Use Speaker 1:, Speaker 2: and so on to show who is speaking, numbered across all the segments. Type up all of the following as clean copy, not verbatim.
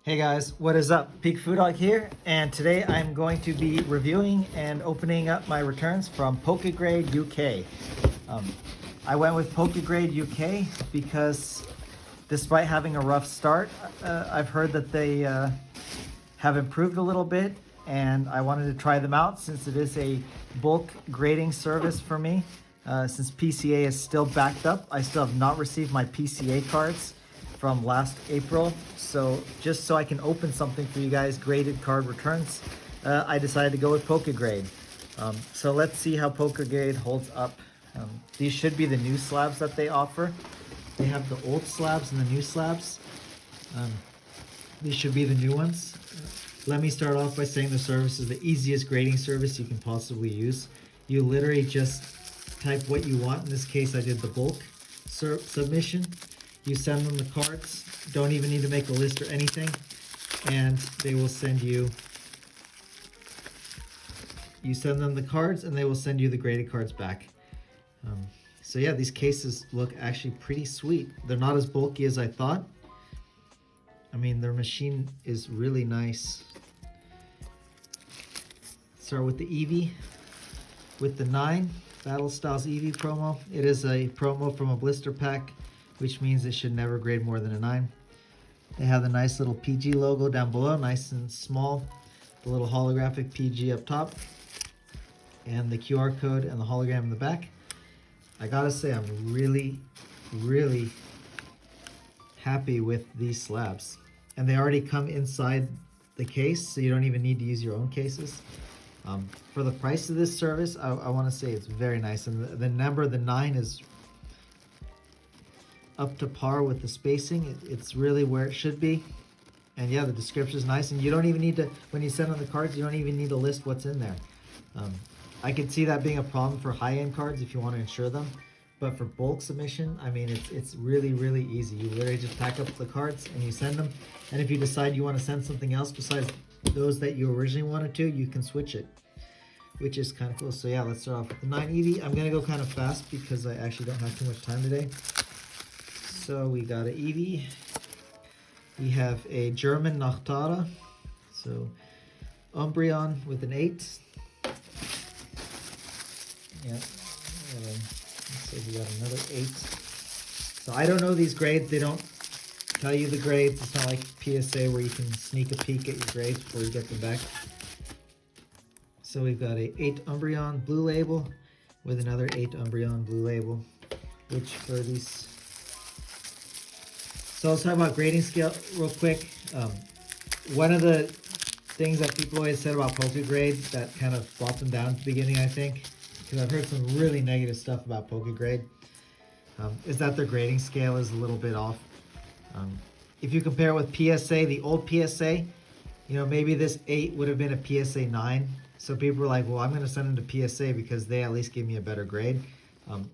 Speaker 1: Hey guys, what is up? Peak Food Dog here, and today I'm going to be reviewing and opening up my returns from Pokegrade UK. I went with Pokegrade UK because despite having a rough start, I've heard that they have improved a little bit, and I wanted to try them out since it is a bulk grading service for me. Since PCA is still backed up, I still have not received my PCA cards from last April. So just so I can open something for you guys, graded card returns, I decided to go with Pokegrade. So let's see how Pokegrade holds up. These should be the new slabs that they offer. They have the old slabs and the new slabs. These should be the new ones. Let me start off by saying the service is the easiest grading service you can possibly use. You literally just type what you want. In this case, I did the bulk submission. You send them the cards, don't even need to make a list or anything, and they will send you, send them the cards and they will send you the graded cards back. So yeah, these cases look actually pretty sweet. They're not as bulky as I thought. I mean, their machine is really nice. Start with the Eevee, with the 9 Battle Styles Eevee promo. It is a promo from a blister pack, which means it should never grade more than a 9. They have the nice little PG logo down below, nice and small. The little holographic PG up top. And the QR code and the hologram in the back. I gotta say, I'm really, really happy with these slabs. And they already come inside the case, so you don't even need to use your own cases. For the price of this service, I want to say it's very nice. And the number, the 9, is up to par with the spacing. It's really where it should be. And yeah, the description is nice. And you don't even need to, when you send on the cards, you don't even need to list what's in there. I could see that being a problem for high-end cards if you want to insure them. But for bulk submission, I mean, it's really, really easy. You literally just pack up the cards and you send them. And if you decide you want to send something else besides those that you originally wanted to, you can switch it, which is kind of cool. So yeah, let's start off with the 9 Eevee. I'm going to go kind of fast because I actually don't have too much time today. So we got an Eevee. We have a German Nachtara. So Umbreon with an 8. Yeah. So we got another 8. So I don't know these grades. They don't tell you the grades. It's not like PSA where you can sneak a peek at your grades before you get them back. So we've got a 8 Umbreon blue label with another 8 Umbreon blue label, which for these. So let's talk about grading scale real quick. One of the things that people always said about Pokegrade that kind of brought them down at the beginning, I think, because I've heard some really negative stuff about Pokegrade, is that their grading scale is a little bit off. If you compare it with PSA, the old PSA, you know, maybe this 8 would have been a PSA 9. So people were like, well, I'm going to send them to PSA because they at least give me a better grade.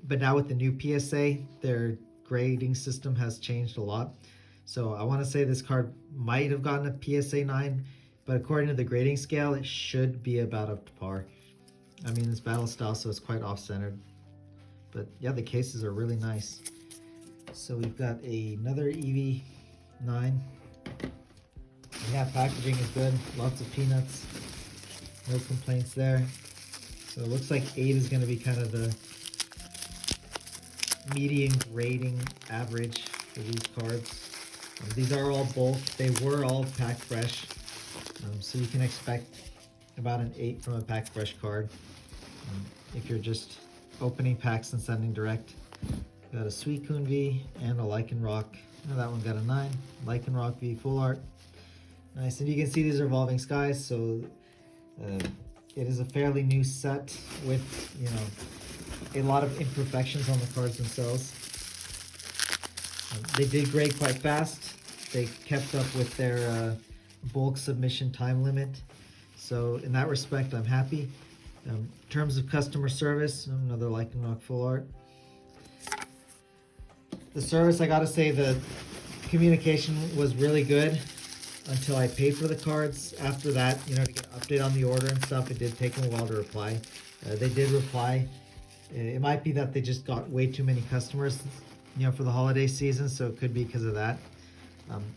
Speaker 1: But now with the new PSA, their grading system has changed a lot. So I want to say this card might have gotten a PSA 9, but according to the grading scale, it should be about up to par. I mean, it's battle style, so it's quite off-centered. But yeah, the cases are really nice. So we've got another Eevee 9. Yeah, packaging is good. Lots of peanuts. No complaints there. So it looks like 8 is going to be kind of the median grading average for these cards. These are all bulk. They were all packed fresh. So you can expect about an 8 from a packed fresh card. If you're just opening packs and sending direct. Got a Suicune V and a Lycanroc. Oh, that one got a 9. Lycanroc V full art. Nice. And you can see these are Evolving Skies, so it is a fairly new set with, you know, a lot of imperfections on the cards themselves. They did grade quite fast. They kept up with their bulk submission time limit. So in that respect, I'm happy. In terms of customer service, another Lycanroc full art. The service, I gotta say, the communication was really good until I paid for the cards. After that, you know, to get an update on the order and stuff, it did take them a while to reply. They did reply. It might be that they just got way too many customers, you know, for the holiday season, so it could be because of that.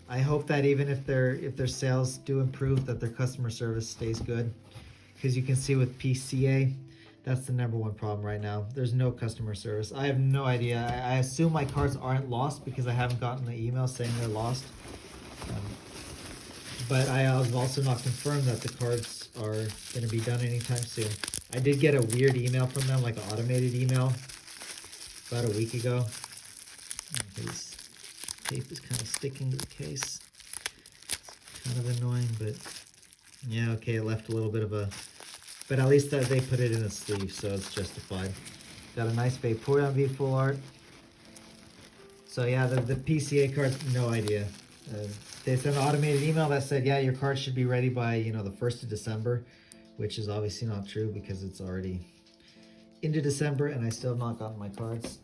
Speaker 1: I hope that even if their sales do improve, that their customer service stays good. Because you can see with PCA, that's the #1 problem right now. There's no customer service. I have no idea. I assume my cards aren't lost because I haven't gotten the email saying they're lost. But I have also not confirmed that the cards are going to be done anytime soon. I did get a weird email from them, like an automated email, about a week ago. His tape is kind of sticking to the case. It's kind of annoying, but yeah, okay, it left a little bit of a... But at least that they put it in a sleeve, so it's justified. Got a nice Vaporeon V full art. So yeah, the PCA cards, no idea. They sent an automated email that said, yeah, your card should be ready by, the 1st of December, which is obviously not true because it's already into December and I still have not gotten my cards.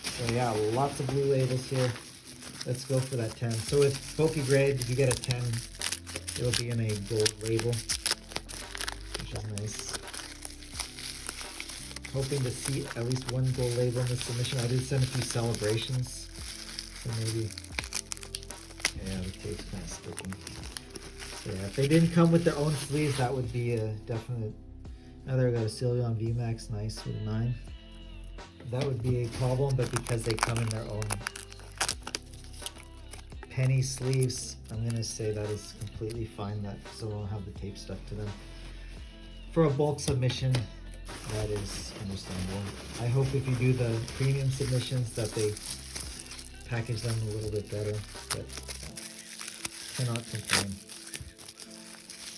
Speaker 1: So yeah, lots of blue labels here. Let's go for that 10. So with Pokegrade, if you get a 10, it'll be in a gold label, which is nice. Hoping to see at least one gold label in this submission. I did send a few celebrations, so maybe... Yeah, the tape's kind of sticking. So yeah, if they didn't come with their own sleeves, that would be a definite... Oh, there we go, Sylveon VMAX, nice, with a 9. That would be a problem, but because they come in their own penny sleeves, I'm going to say that is completely fine, that so won't have the tape stuck to them. For a bulk submission, that is understandable. I hope if you do the premium submissions that they package them a little bit better, but cannot complain.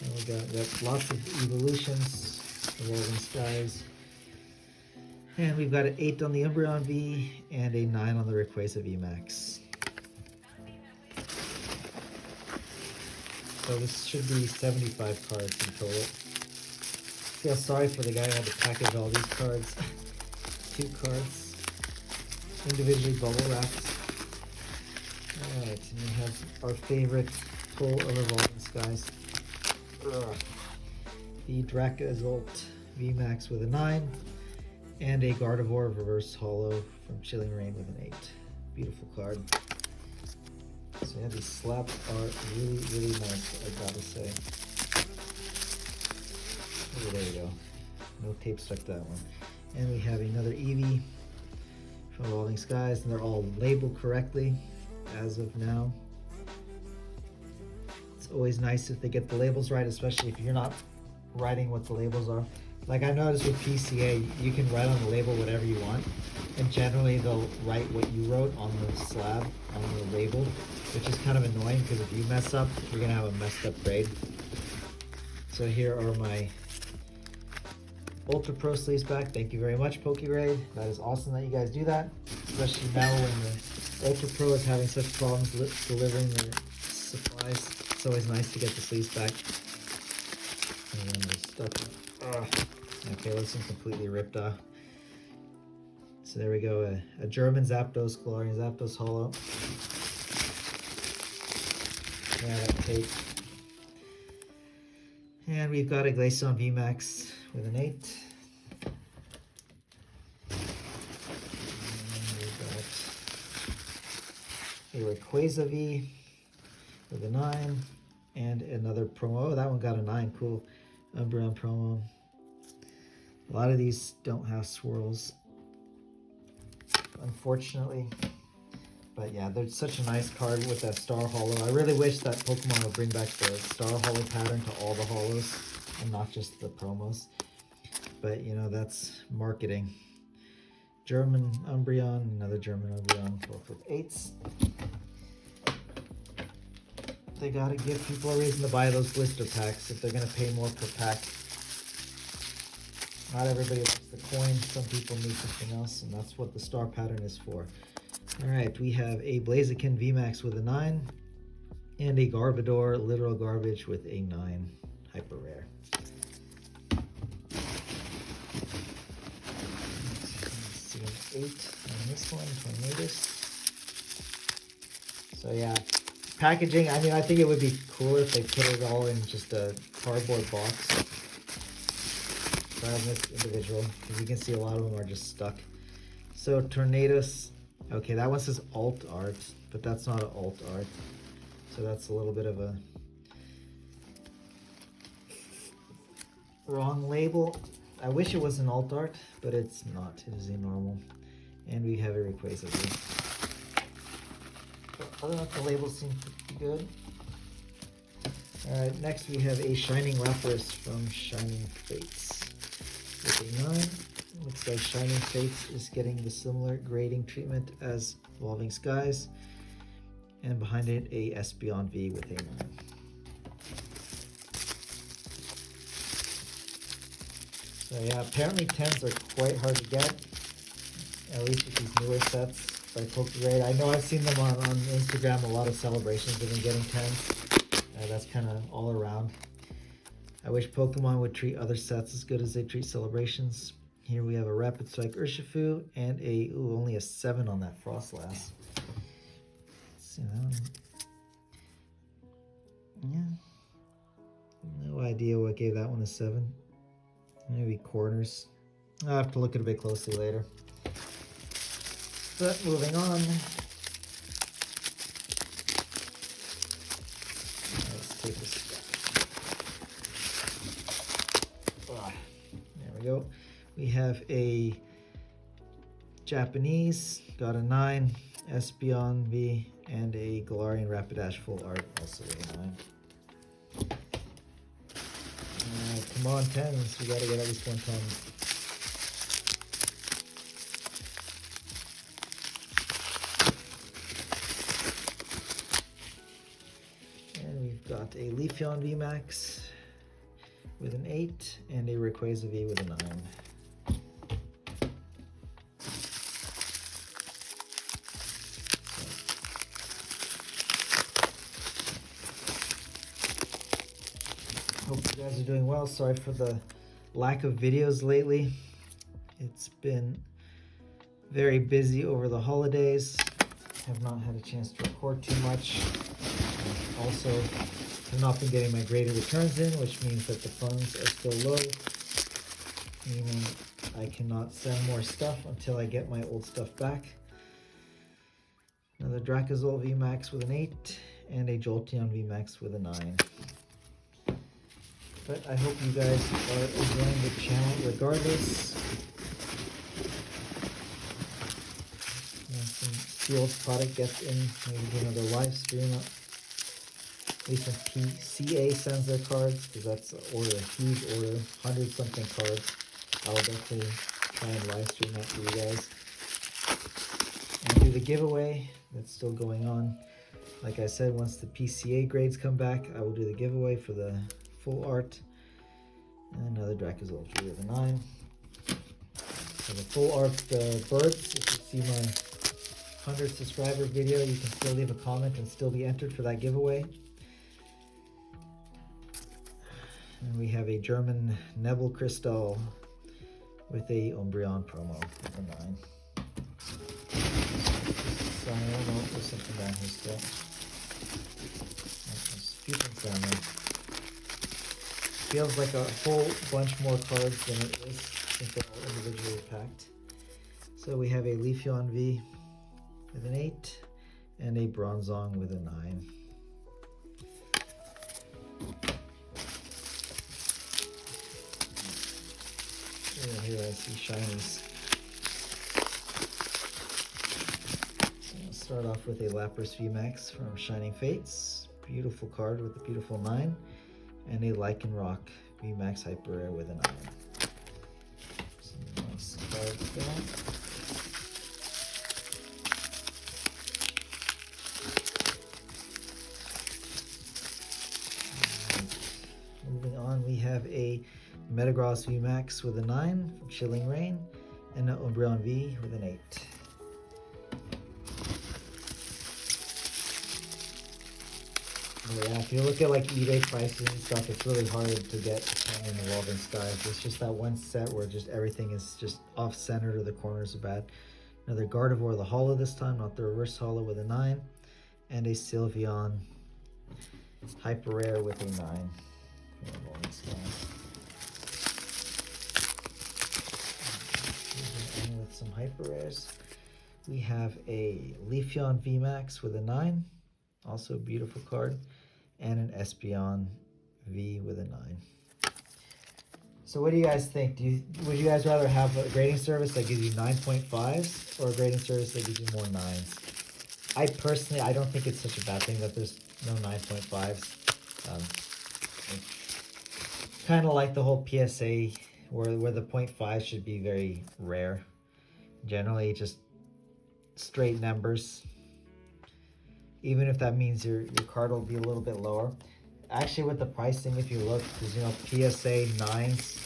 Speaker 1: And we got lots of evolutions, Evolving Skies. And we've got an 8 on the Umbreon V and a 9 on the Rayquaza VMAX. So this should be 75 cards in total. Feel sorry for the guy who had to package all these cards. 2 cards, individually bubble wrapped. Alright, and we have our favorite pull of Evolving Skies. The Dracozolt VMAX with a 9, and a Gardevoir Reverse Holo from Chilling Reign with an 8. Beautiful card. So yeah, these slaps are really, really nice, I gotta say. Oh, there we go. No tape stuck to that one. And we have another Eevee from Evolving Skies, and they're all labeled correctly as of now. It's always nice if they get the labels right, especially if you're not writing what the labels are. Like I noticed with PCA, you can write on the label whatever you want, and generally they'll write what you wrote on the slab, on the label, which is kind of annoying because if you mess up, you're gonna have a messed up grade. So here are my Ultra Pro sleeves back. Thank you very much, Pokegrade. That is awesome that you guys do that, especially now when the Ultra Pro is having such problems delivering their supplies. It's always nice to get the sleeves back. And then there's stuff. Okay, this one's completely ripped off. So there we go, a German Zapdos, Galarian Zapdos Holo. Yeah, that tape. And we've got a Glaceon VMAX with an 8. And we've got a Rayquaza V with a 9. And another promo. Oh, that one got a 9. Cool. Umbreon promo. A lot of these don't have swirls, unfortunately. But yeah, they're such a nice card with that Star Holo. I really wish that Pokemon would bring back the Star Holo pattern to all the Holos and not just the promos. But you know, that's marketing. German Umbreon, another German Umbreon, both with 8s. They gotta give people a reason to buy those blister packs if they're gonna pay more per pack. Not everybody likes the coin, some people need something else, and that's what the star pattern is for. Alright, we have a Blaziken VMAX with a 9, and a Garbodor Literal Garbage with a 9, hyper rare. Let's see an 8 on this one, Tornadus. So yeah, packaging, I mean, I think it would be cooler if they put it all in just a cardboard box. Rather than this individual, because you can see a lot of them are just stuck. So Tornadus, okay, that one says alt art, but that's not an alt art. So that's a little bit of a wrong label. I wish it was an alt art, but it's not. It is a normal. And we have a Rayquaza. Other than that, the labels seem pretty good. Alright, next we have a Shining Lapras from Shining Fates with a 9. Looks like Shining Fates is getting the similar grading treatment as Evolving Skies. And behind it, a Espeon V with a 9. So yeah, apparently 10s are quite hard to get, at least with these newer sets by Pokegrade. I know I've seen them on Instagram, a lot of celebrations of them getting 10s. That's kind of all around. I wish Pokemon would treat other sets as good as they treat celebrations. Here we have a Rapid Strike Urshifu and a, only a 7 on that Frostlass. Let's see that one. Yeah. No idea what gave that one a 7. Maybe corners. I'll have to look at it a bit closely later. But moving on. Let's take this. There we go. We have a Japanese, got a 9, Espeon V, and a Galarian Rapidash full art, also a 9. Come on, 10s. We gotta get at least one 10. And we've got a Leafeon VMAX with an 8 and a Rayquaza V with a 9. Hope you guys are doing well. Sorry for the lack of videos lately. It's been very busy over the holidays. Have not had a chance to record too much. Also, have not been getting my graded returns in, which means that the funds are still low, meaning I cannot send more stuff until I get my old stuff back. Another Dracozolt VMAX with an 8 and a Jolteon VMAX with a 9. But I hope you guys are enjoying the channel regardless. Some sealed product gets in, maybe do another live stream. At least when PCA sends their cards, because that's an order, a huge order, 100-something cards. I'll definitely try and live stream that for you guys. And do the giveaway that's still going on. Like I said, once the PCA grades come back, I will do the giveaway for the full art. And another Dracozolt with a 9. For the full art birds, if you see my 100 subscriber video, you can still leave a comment and still be entered for that giveaway. And we have a German Nebel Crystal with a Umbreon promo with a 9. So, I don't know if there's something down here still. There's a few things down there. Feels like a whole bunch more cards than it is. I think they're all individually packed. So we have a Leafeon V with an 8 and a Bronzong with a 9. Here I see shinies. So I'll start off with a Lapras VMAX from Shining Fates. Beautiful card with a beautiful 9. And a Lycanroc VMAX Hyper Rare with a 9. Some nice cards there. Moving on, we have a Metagross VMAX with a 9 from Chilling Reign, and an Umbreon V with an 8. Oh yeah, if you look at like eBay prices and stuff, it's really hard to get in Evolving Skies. It's just that one set where just everything is just off-centered or the corners are bad. Another Gardevoir, the Holo this time, not the reverse Holo, with a 9. And a Sylveon Hyper Rare with a 9 for Evolving Skies. With some Hyper Rares. We have a Leafeon VMAX with a 9. Also a beautiful card. And an Espeon V with a 9. So what do you guys think? Would you guys rather have a grading service that gives you 9.5s or a grading service that gives you more 9s? I personally, I don't think it's such a bad thing that there's no 9.5s. Kind of like the whole PSA where the 0.5 should be very rare. Generally just straight numbers. Even if that means your card will be a little bit lower. Actually, with the pricing, if you look, because PSA 9s,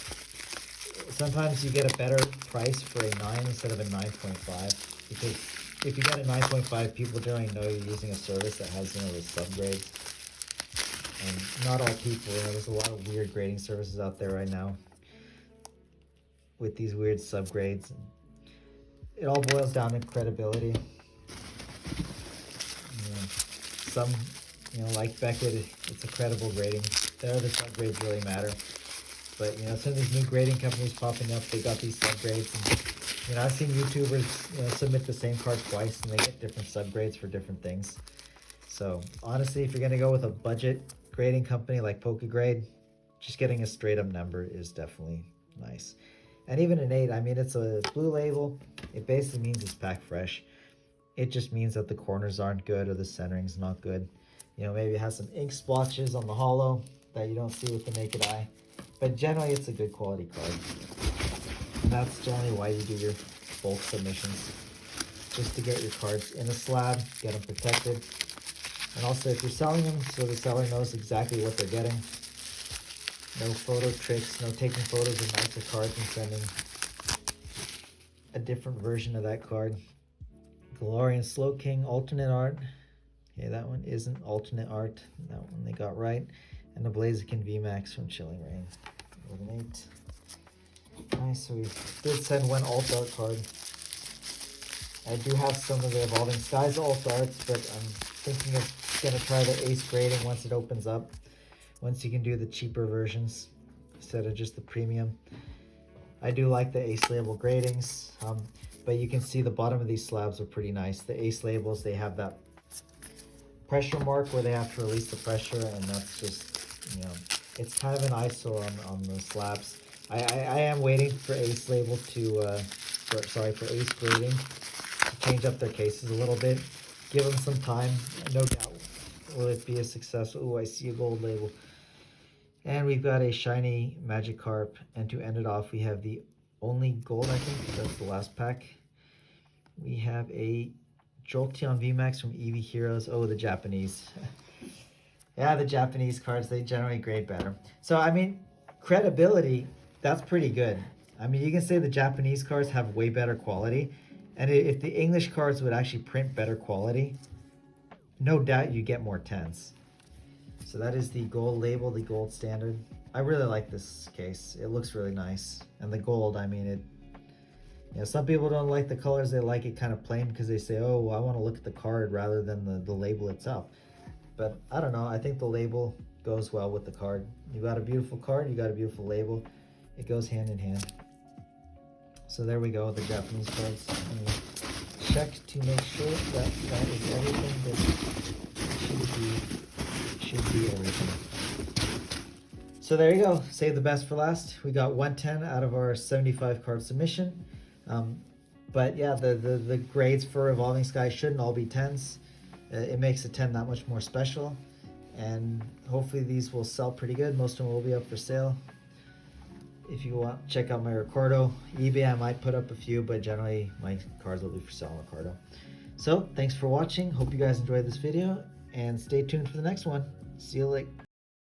Speaker 1: sometimes you get a better price for a 9 instead of a 9.5. Because if you get a 9.5, people generally know you're using a service that has, the subgrades. And not all people, there's a lot of weird grading services out there right now with these weird subgrades. It all boils down to credibility. Some, like Beckett, it's a credible grading. There, the subgrades really matter. But, some of these new grading companies popping up, they got these subgrades. And, I've seen YouTubers, submit the same card twice, and they get different subgrades for different things. So, honestly, if you're going to go with a budget grading company like Pokegrade, just getting a straight-up number is definitely nice. And even an 8, I mean, it's a blue label. It basically means it's packed fresh. It just means that the corners aren't good or the centering's not good. Maybe it has some ink splotches on the hollow that you don't see with the naked eye. But generally, it's a good quality card. And that's generally why you do your bulk submissions. Just to get your cards in a slab, get them protected. And also, if you're selling them, so the seller knows exactly what they're getting. No photo tricks, no taking photos of nicer cards and sending a different version of that card. Galarian Slowking alternate art. Okay, that one isn't alternate art. That one they got right. And the Blaziken VMAX from Chilling Reign. With an 8. Nice, so we did send one alt art card. I do have some of the Evolving Skies alt arts, but I'm thinking of going to try the Ace grading once it opens up. Once you can do the cheaper versions instead of just the premium. I do like the Ace label gradings. But you can see the bottom of these slabs are pretty nice. The Ace labels, they have that pressure mark where they have to release the pressure, and that's just, it's kind of an eyesore on the slabs. I am waiting for Ace label for Ace grading to change up their cases a little bit. Give them some time, no doubt. Will it be a success? Oh, I see a gold label. And we've got a shiny Magikarp, and to end it off, we have the only gold, I think. That's the last pack. We have a Jolteon VMAX from Eevee Heroes. Oh, the Japanese. Yeah, the Japanese cards, they generally grade better. So, I mean, credibility, that's pretty good. I mean, you can say the Japanese cards have way better quality. And if the English cards would actually print better quality, no doubt you get more 10s. So that is the gold label, the gold standard. I really like this case. It looks really nice. And the gold, I mean, some people don't like the colors. They like it kind of plain because they say, oh, well, I want to look at the card rather than the label itself. But I don't know. I think the label goes well with the card. You got a beautiful card. You got a beautiful label. It goes hand in hand. So there we go with the Japanese cards. And check to make sure that that is everything that should be everything. So there you go. Save the best for last. We got 110 out of our 75 card submission. But yeah, the grades for Evolving Sky shouldn't all be 10s. It makes a 10 that much more special. And hopefully these will sell pretty good. Most of them will be up for sale. If you want, check out my Ricardo. eBay, I might put up a few, but generally my cards will be for sale on Ricardo. So thanks for watching. Hope you guys enjoyed this video, and stay tuned for the next one. See you later.